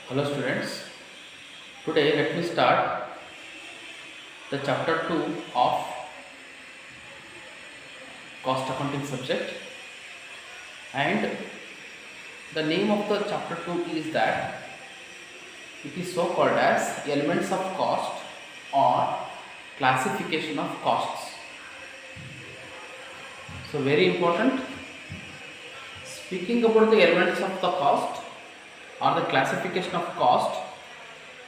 Hello students, today let me start the chapter 2 of cost accounting subject, and the name of the chapter 2 is that it is so called as elements of cost or classification of costs. So very important, speaking about the elements of the cost or the classification of cost,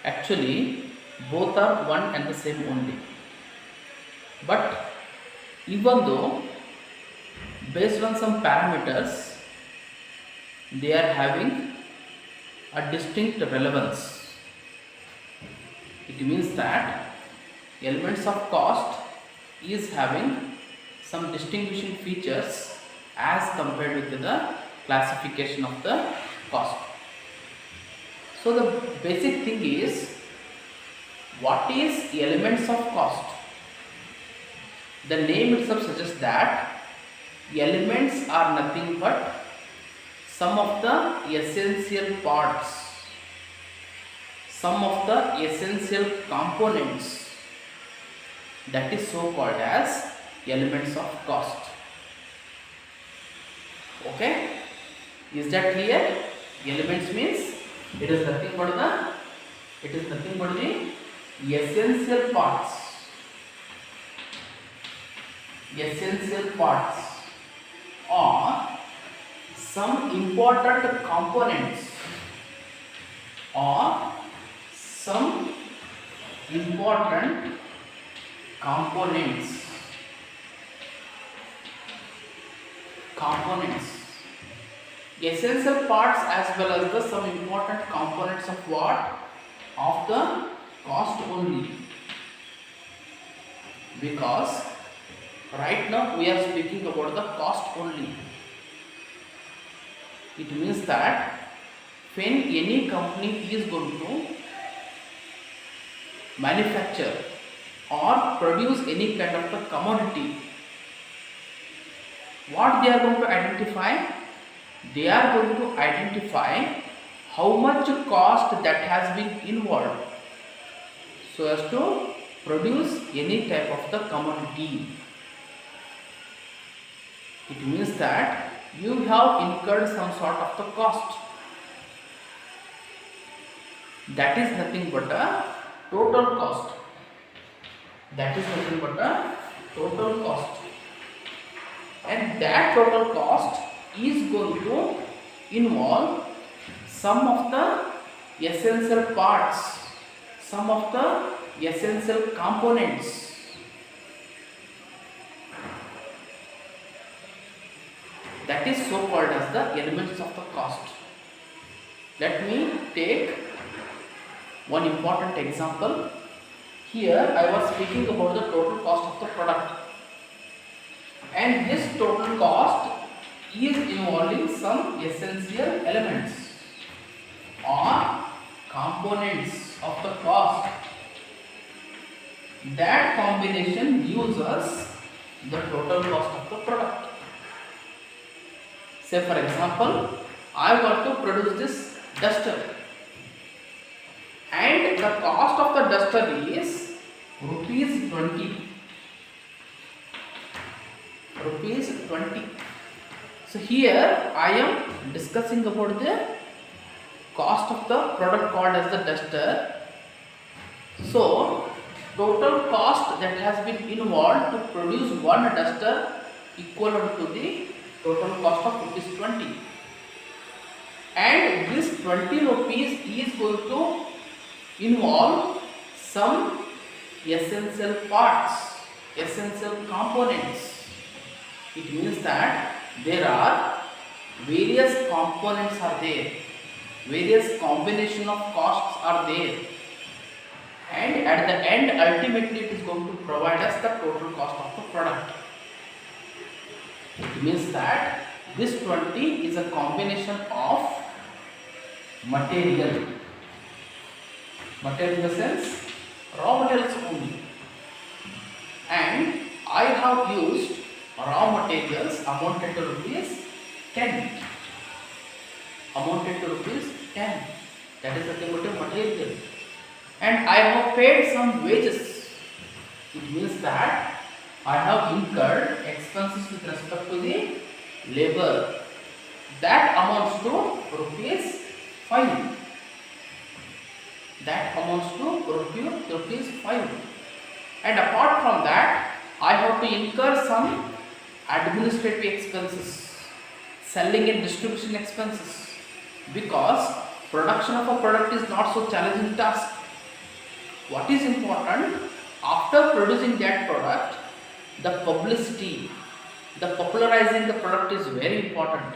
actually both are one and the same only. But even though based on some parameters they are having a distinct relevance, it means that elements of cost is having some distinguishing features as compared with the classification of the cost. So the basic thing is, what is elements of cost? The name itself suggests that elements are nothing but some of the essential parts, some of the essential components, that is so called as elements of cost. Okay, is that clear? Elements means it is nothing but the essential parts, or some important components, or some important components essential parts as well as the some important components of what? Of the cost only, because right now we are speaking about the cost only. It means that when any company is going to manufacture or produce any kind of a commodity, what they are going to identify? They are going to identify how much cost that has been involved so as to produce any type of the commodity. It means that you have incurred some sort of the cost. That is nothing but a total cost. And that total cost is going to involve some of the essential parts, some of the essential components. That is so called as the elements of the cost. Let me take one important example. Here I was speaking about the total cost of the product, and this total cost is involving some essential elements or components of the cost. That combination gives us the total cost of the product. Say for example, I want to produce this duster, and the cost of the duster is rupees 20. So here I am discussing about the cost of the product called as the duster. So total cost that has been involved to produce one duster equivalent to the total cost of rupees 20, and this 20 rupees is going to involve some essential parts, essential components. It means that there are various components are there, various combination of costs are there, and at the end ultimately it is going to provide us the total cost of the product. It means that this 20 is a combination of material in the sense raw materials only, and I have used raw materials amounted to rupees 10. That is nothing but a material. And I have paid some wages. It means that I have incurred expenses with respect to the labor. That amounts to rupees 5. That amounts to rupees 5. And apart from that, I have to incur some administrative expenses, selling and distribution expenses, because production of a product is not so challenging task. What is important, after producing that product, the publicity, the popularizing the product is very important.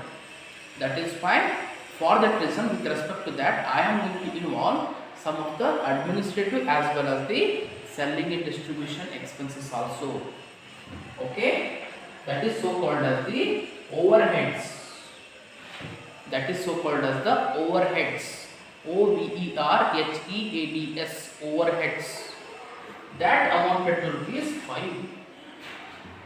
That is why, for that reason, with respect to that, I am going to involve some of the administrative as well as the selling and distribution expenses also. Okay, that is so called as the overheads. That is so called as the overheads. overheads, overheads. That amounted to rupees 5.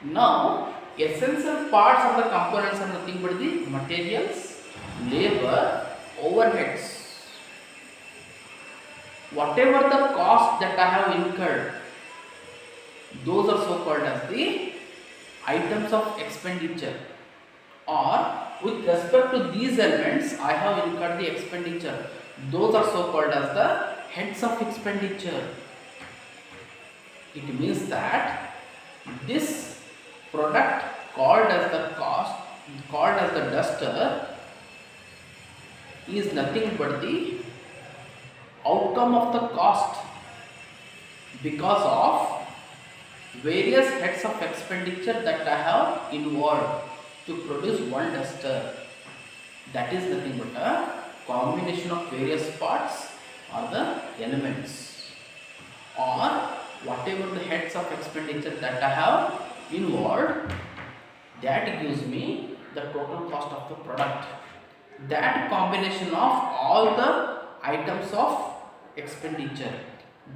Now, essential parts of the components are nothing but the materials, labor, overheads. Whatever the cost that I have incurred, those are so called as the items of expenditure, or with respect to these elements I have incurred the expenditure, those are so called as the heads of expenditure. It means that this product called as the cost, called as the duster, is nothing but the outcome of the cost because of various heads of expenditure that I have involved to produce one duster. That is nothing but a combination of various parts or the elements, or whatever the heads of expenditure that I have involved, that gives me the total cost of the product. That combination of all the items of expenditure,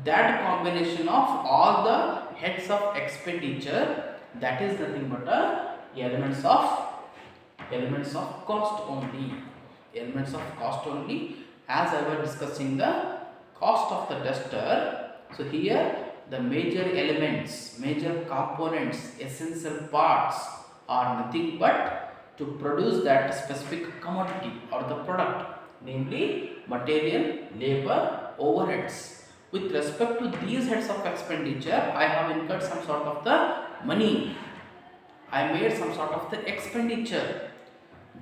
that combination of all the heads of expenditure, that is nothing but elements of cost only. Elements of cost only, as I was discussing the cost of the duster. So here the major elements, major components, essential parts are nothing but to produce that specific commodity or the product, namely material, labor, overheads. With respect to these heads of expenditure, I have incurred some sort of the money. I made some sort of the expenditure.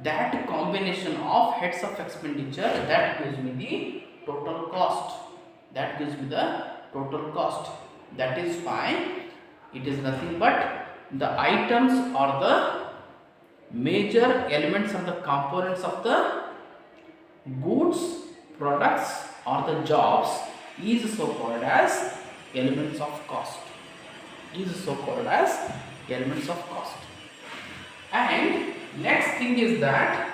That combination of heads of expenditure, that gives me the total cost. That gives me the total cost. That is why it is nothing but the items or the major elements or the components of the goods, products or the jobs is so called as elements of cost. Is so called as elements of cost. And next thing is that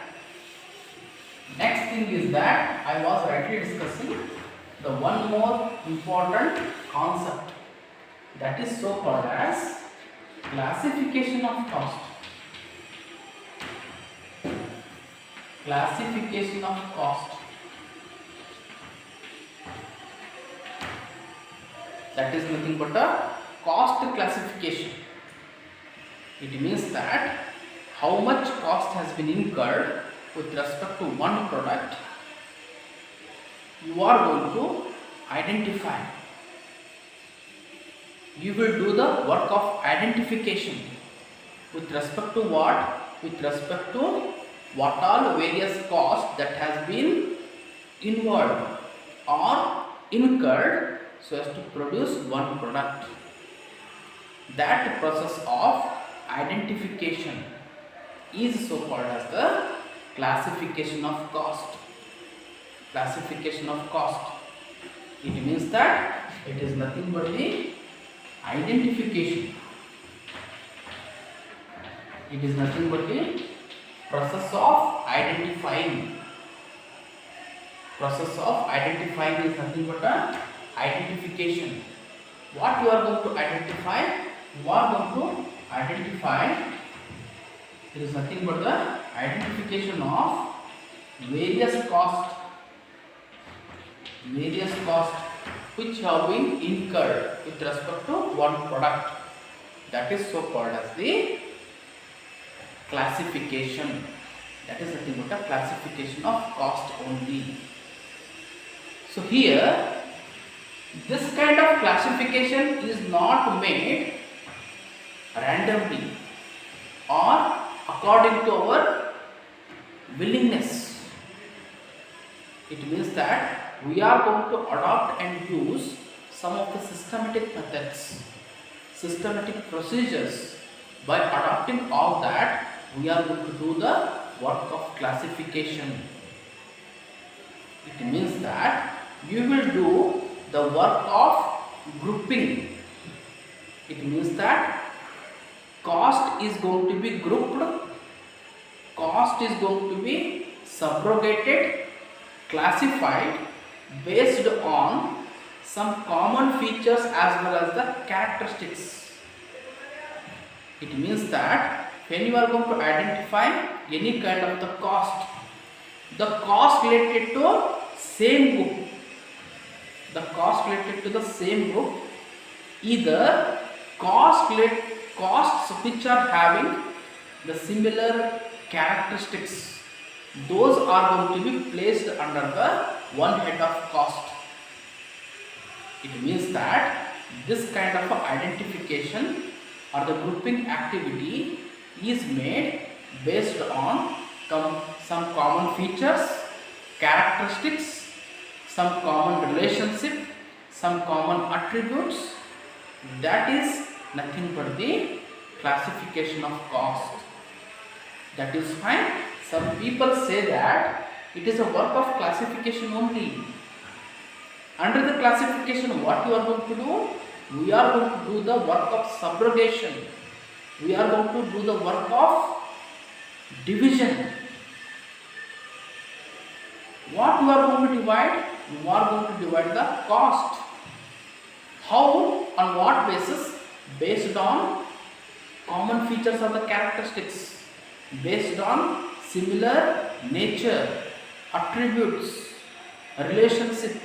I was rightly discussing the one more important concept, that is so called as classification of cost. Classification of cost. That is nothing but a cost classification. It means that how much cost has been incurred with respect to one product, you are going to identify. You will do the work of identification with respect to what? With respect to what all various costs that has been involved or incurred so as to produce one product. That process of identification is so called as the classification of cost. Classification of cost. It means that it is nothing but the identification. It is nothing but the process of identifying. Process of identifying is nothing but a identification. What you are going to identify? You are going to identify. It is nothing but the identification of various costs. various costs which have been incurred with respect to one product. That is so called as the classification. That is nothing but a classification of cost only. So here, this kind of classification is not made randomly or according to our willingness. It means that we are going to adopt and use some of the systematic methods, systematic procedures. By adopting all that, we are going to do the work of classification. It means that you will do the work of grouping. It means that cost is going to be grouped, cost is going to be subrogated, classified based on some common features as well as the characteristics. It means that when you are going to identify any kind of the cost related to same group, the cost related to the same group, either costs which are having the similar characteristics, those are going to be placed under the one head of cost. It means that this kind of identification or the grouping activity is made based on some common features, characteristics, some common relationship, some common attributes. That is nothing but the classification of cost. That is why some people say that it is a work of classification only. Under the classification, what you are going to do? We are going to do the work of subrogation. We are going to do the work of division. What you are going to divide? You are going to divide the cost. How? On what basis? Based on common features of the characteristics, based on similar nature, attributes, relationship.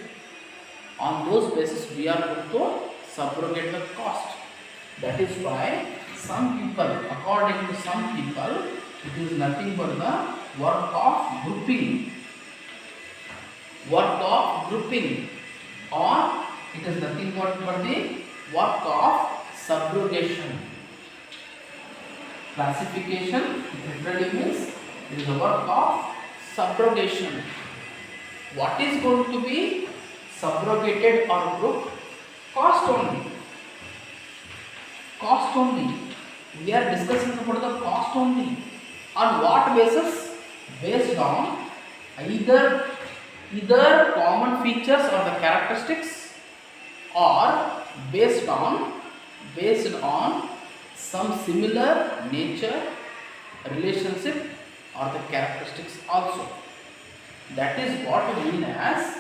On those basis, we are going to subrogate the cost. That is why some people, according to some people, it is nothing but the work of grouping. Work of grouping, or it is nothing but the work of subrogation. Classification literally means it is a work of subrogation. What is going to be subrogated or grouped? Cost only. Cost only. We are discussing about the cost only. On what basis? Based on either common features or the characteristics, or based on some similar nature, relationship or the characteristics also. That is what we mean as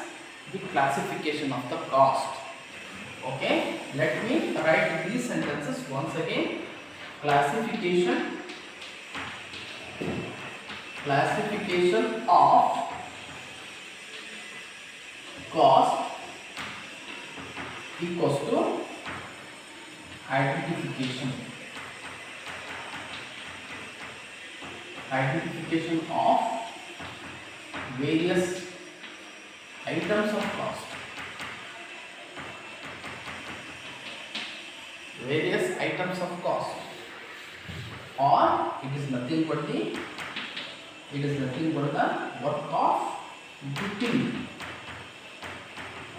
the classification of the cost. Okay, let me write these sentences once again. Classification of cost equals to identification of various items of cost. Various items of cost, or it is nothing but the work of grouping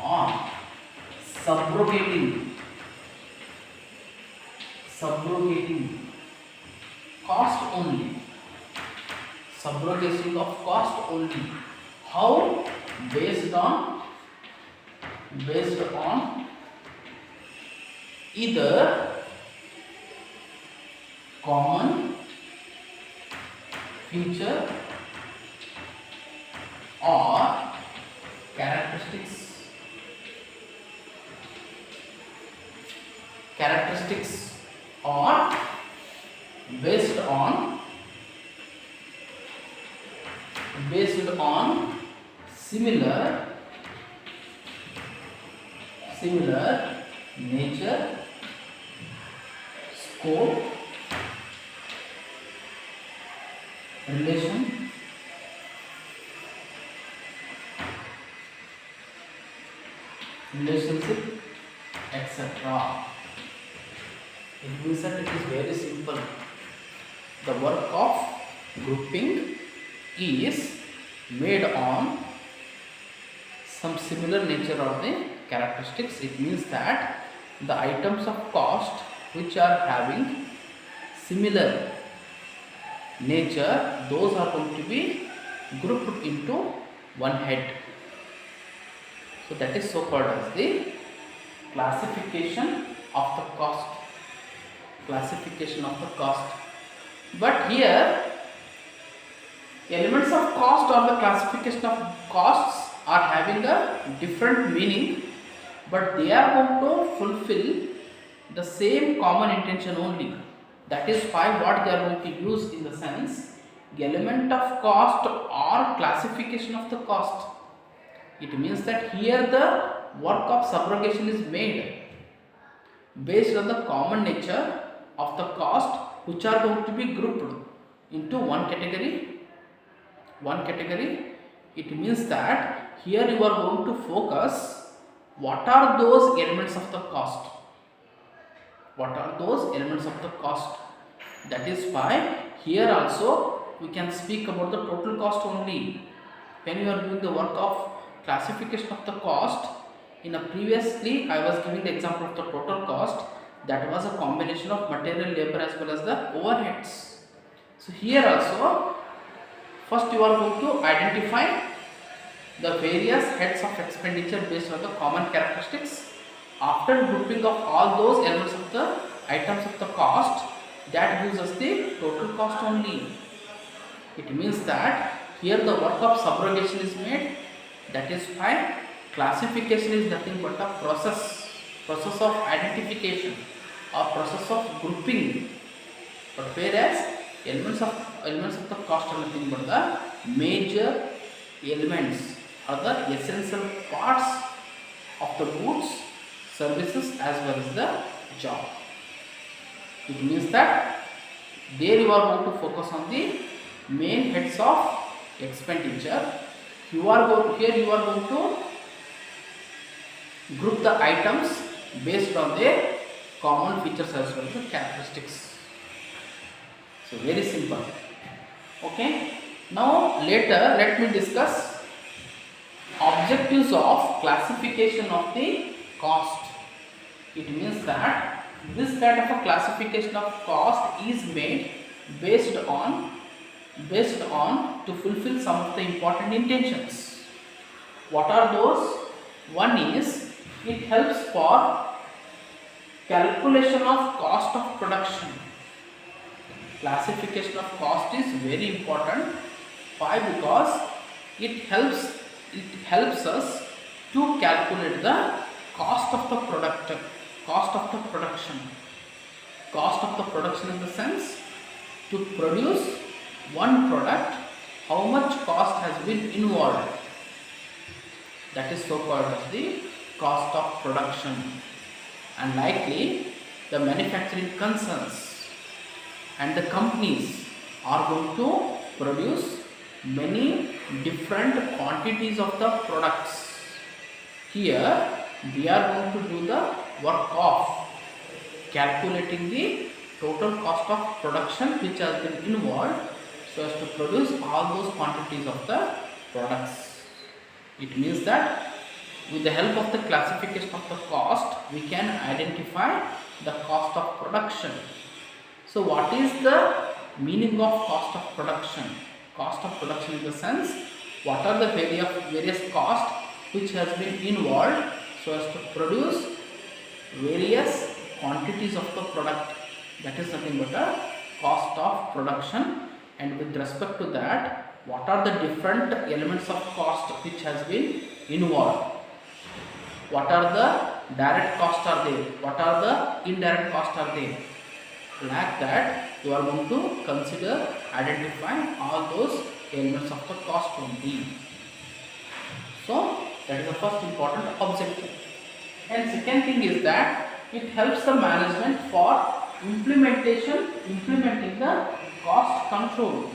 or subrogating cost only. Subrogation of cost only. How? Based on either common feature or characteristics, or based on similar similar nature, scope, relation, relationship, etc. It means that it is very simple. The work of grouping is made on some similar nature of the characteristics. It means that the items of cost which are having similar nature, those are going to be grouped into one head. So that is so called as the classification of the cost. Classification of the cost. But here elements of cost or the classification of costs are having a different meaning, but they are going to fulfill the same common intention only. That is why what they are going to use in the sense element of cost or classification of the cost. It means that here the work of subrogation is made based on the common nature of the cost, which are going to be grouped into one category. It means that here you are going to focus what are those elements of the cost. That is why here also we can speak about the total cost only. When you are doing the work of classification of the cost, in a previously I was giving the example of the total cost, that was a combination of material, labor as well as the overheads. So here also first you are going to identify the various heads of expenditure based on the common characteristics. After grouping of all those elements of the items of the cost, that gives us the total cost only. It means that here the work of subrogation is made. That is why classification is nothing but a process of identification or process of grouping. But whereas elements of the cost are nothing but the major elements or the essential parts of the goods, services as well as the job. It means that there you are going to focus on the main heads of expenditure. Here you are going to group the items based on their common features as well as the characteristics. So very simple. Okay. Now later let me discuss objectives of classification of the cost. It means that this kind of a classification of cost is made based on to fulfill some of the important intentions. What are those? One is it helps for calculation of cost of production. Classification of cost is very important. Why? Because it helps us to calculate the cost of the production. Cost of the production in the sense to produce one product, how much cost has been involved. That is so called as the cost of production. And likely the manufacturing concerns and the companies are going to produce many different quantities of the products. Here we are going to do the work of calculating the total cost of production which has been involved so as to produce all those quantities of the products. It means that with the help of the classification of the cost, we can identify the cost of production. So what is the meaning of cost of production? Cost of production in the sense, what are the various costs which has been involved so as to produce various quantities of the product. That is nothing but a cost of production. And with respect to that, what are the different elements of cost which has been involved? What are the direct costs are there? What are the indirect costs are there? Like that, you are going to consider identifying all those elements of the cost only. So that is the first important objective. And second thing is that it helps the management for implementing the cost control.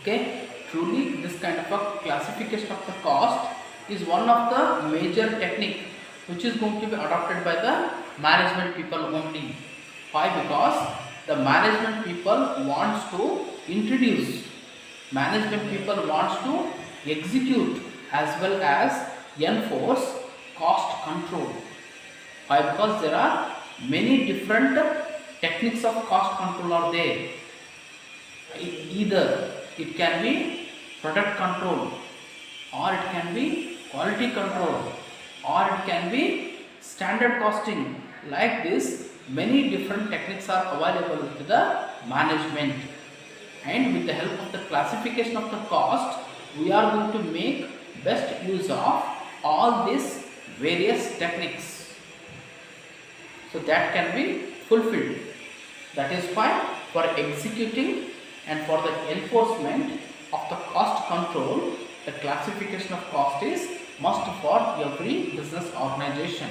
Okay, truly this kind of a classification of the cost is one of the major technique which is going to be adopted by the management people only. Why? Because the management people wants to introduce, management people wants to execute as well as enforce cost control. Why? Because there are many different techniques of cost control are there. Either it can be product control, or it can be quality control, or it can be standard costing. Like this, many different techniques are available to the management, and with the help of the classification of the cost, we are going to make best use of all these various techniques, so that can be fulfilled. That is why for executing and for the enforcement of the cost control, the classification of cost is must for every business organization.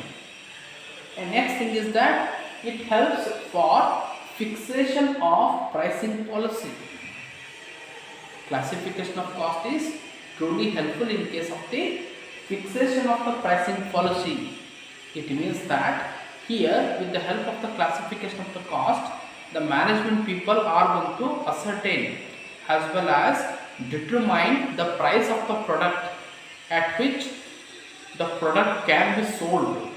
And next thing is that it helps for fixation of pricing policy. Classification of cost is truly helpful in case of the fixation of the pricing policy. It means that here, with the help of the classification of the cost, the management people are going to ascertain as well as determine the price of the product at which the product can be sold.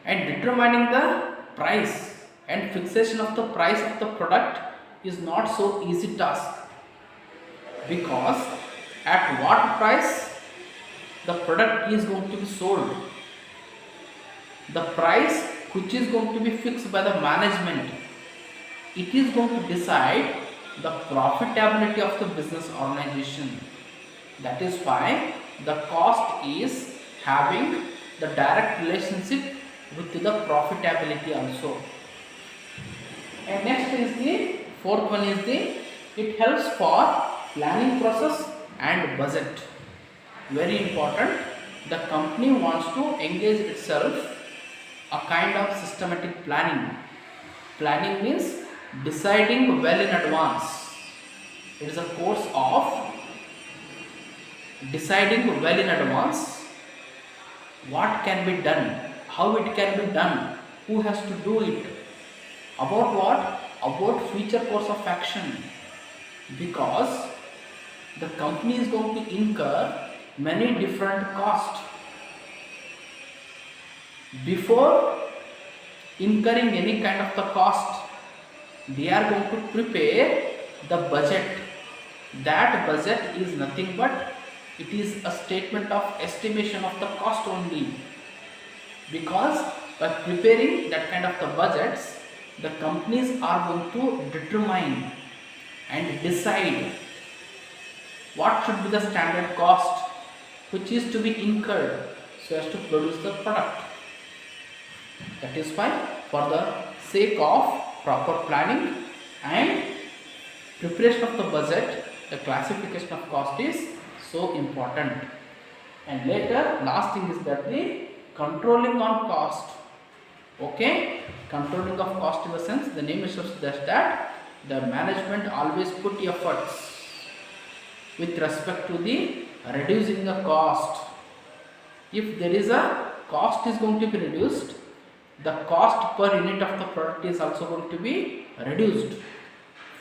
And determining the price and fixation of the price of the product is not so easy task, because at what price the product is going to be sold, the price which is going to be fixed by the management, it is going to decide the profitability of the business organization. That is why the cost is having the direct relationship with the profitability also. And next is the fourth one is it helps for planning process and budget. Very important. The company wants to engage itself a kind of systematic planning. Planning means deciding well in advance. It is a course of deciding well in advance what can be done, how it can be done, who has to do it, about what, about future course of action, because the company is going to incur many different costs. Before incurring any kind of the cost, they are going to prepare the budget. That budget is nothing but it is a statement of estimation of the cost only, because by preparing that kind of the budgets, the companies are going to determine and decide what should be the standard cost which is to be incurred so as to produce the product. That is why, for the sake of proper planning and preparation of the budget, the classification of cost is so important. And later, last thing is that the controlling on cost. Okay, controlling of cost in the sense, the name shows that the management always put efforts with respect to the reducing the cost. If there is a cost is going to be reduced, the cost per unit of the product is also going to be reduced.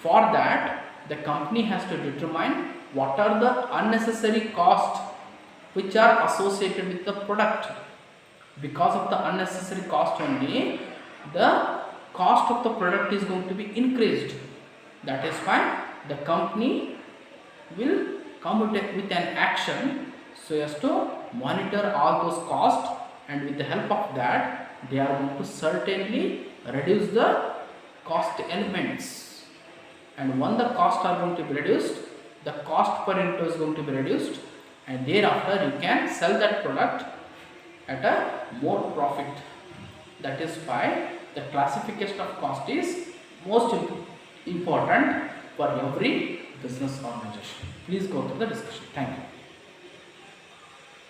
For that, the company has to determine what are the unnecessary costs which are associated with the product. Because of the unnecessary cost only, the cost of the product is going to be increased. That is why the company will come with an action so as to monitor all those costs, and with the help of that, they are going to certainly reduce the cost elements. And when the costs are going to be reduced, the cost per unit is going to be reduced, and thereafter you can sell that product at a more profit. That is why the classification of cost is most important for every business organization. Please go through the discussion. Thank you.